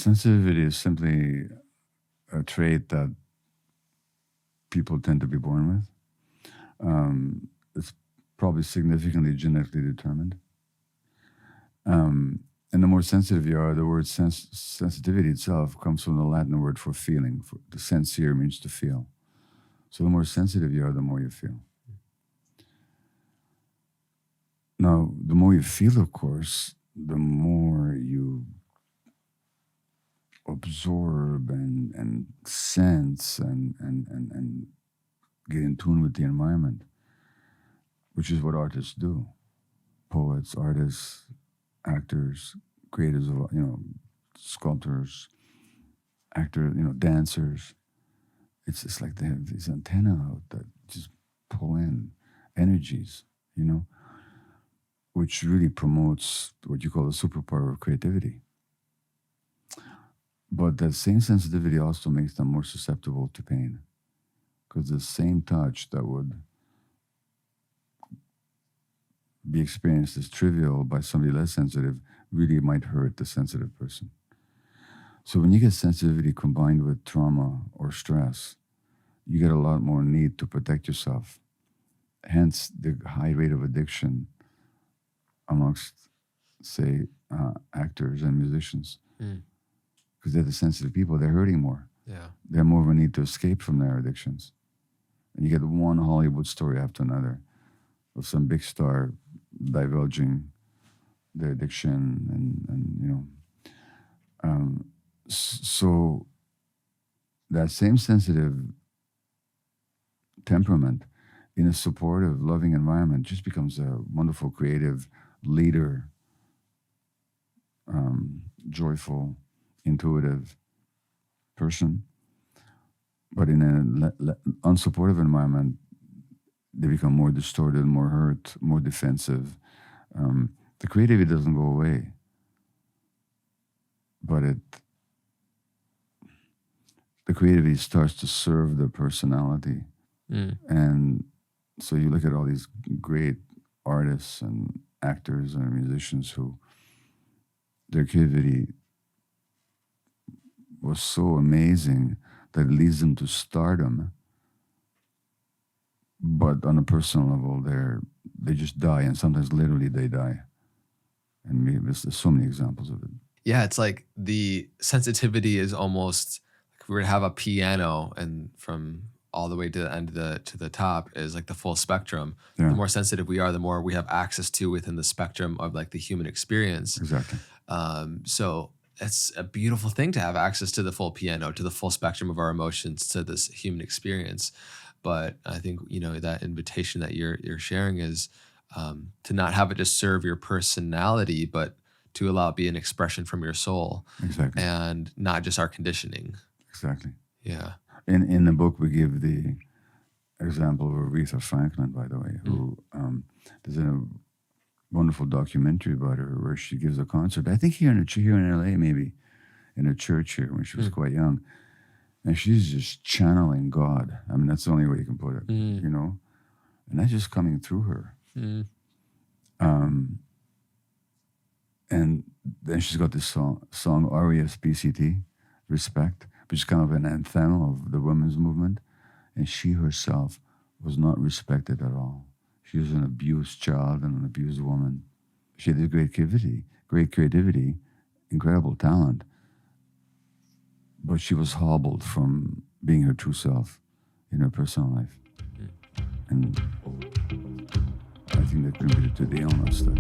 sensitivity is simply a trait that people tend to be born with. It's probably significantly genetically determined. And the more sensitive you are, the word sensitivity itself comes from the Latin word for feeling. The sensere means to feel. So the more sensitive you are, the more you feel. Now, the more you feel, of course, the more you absorb and sense and get in tune with the environment, which is what artists do. Poets, artists, actors, creators of, sculptors, actors, dancers. It's like they have these antennae out that just pull in energies, which really promotes what you call the superpower of creativity. But that same sensitivity also makes them more susceptible to pain, because the same touch that would be experienced as trivial by somebody less sensitive really might hurt the sensitive person. So when you get sensitivity combined with trauma or stress, you get a lot more need to protect yourself. Hence the high rate of addiction amongst, say, actors and musicians. Because they're the sensitive people, they're hurting more. Yeah. They have more of a need to escape from their addictions. And you get one Hollywood story after another of some big star divulging their addiction so that same sensitive temperament in a supportive, loving environment just becomes a wonderful, creative leader, joyful, intuitive person. But in an unsupportive environment, they become more distorted, more hurt, more defensive. The creativity doesn't go away, but the creativity starts to serve the personality. And so you look at all these great artists and actors and musicians who their creativity was so amazing that it leads them to stardom. But on a personal level, they just die, and sometimes literally they die. And there's so many examples of it. Yeah, it's like the sensitivity is almost like if we were to have a piano, and from all the way to the end to the top is like the full spectrum. Yeah. The more sensitive we are, the more we have access to within the spectrum of like the human experience. Exactly. So it's a beautiful thing to have access to the full piano, to the full spectrum of our emotions, to this human experience. But I think, that invitation that you're sharing is to not have it just serve your personality, but to allow it be an expression from your soul. Exactly. And not just our conditioning. Exactly. Yeah. In the book, we give the example of Aretha Franklin, by the way, who there's a wonderful documentary about her where she gives a concert. I think here in LA, maybe in a church here when she was quite young, and she's just channeling God. I mean, that's the only way you can put it, and that's just coming through her. And then she's got this song R-E-S-P-C-T, Respect, which is kind of an anthem of the women's movement. And she herself was not respected at all. She was an abused child and an abused woman. She had this great creativity, incredible talent, but she was hobbled from being her true self in her personal life. And I think that contributed to the illness that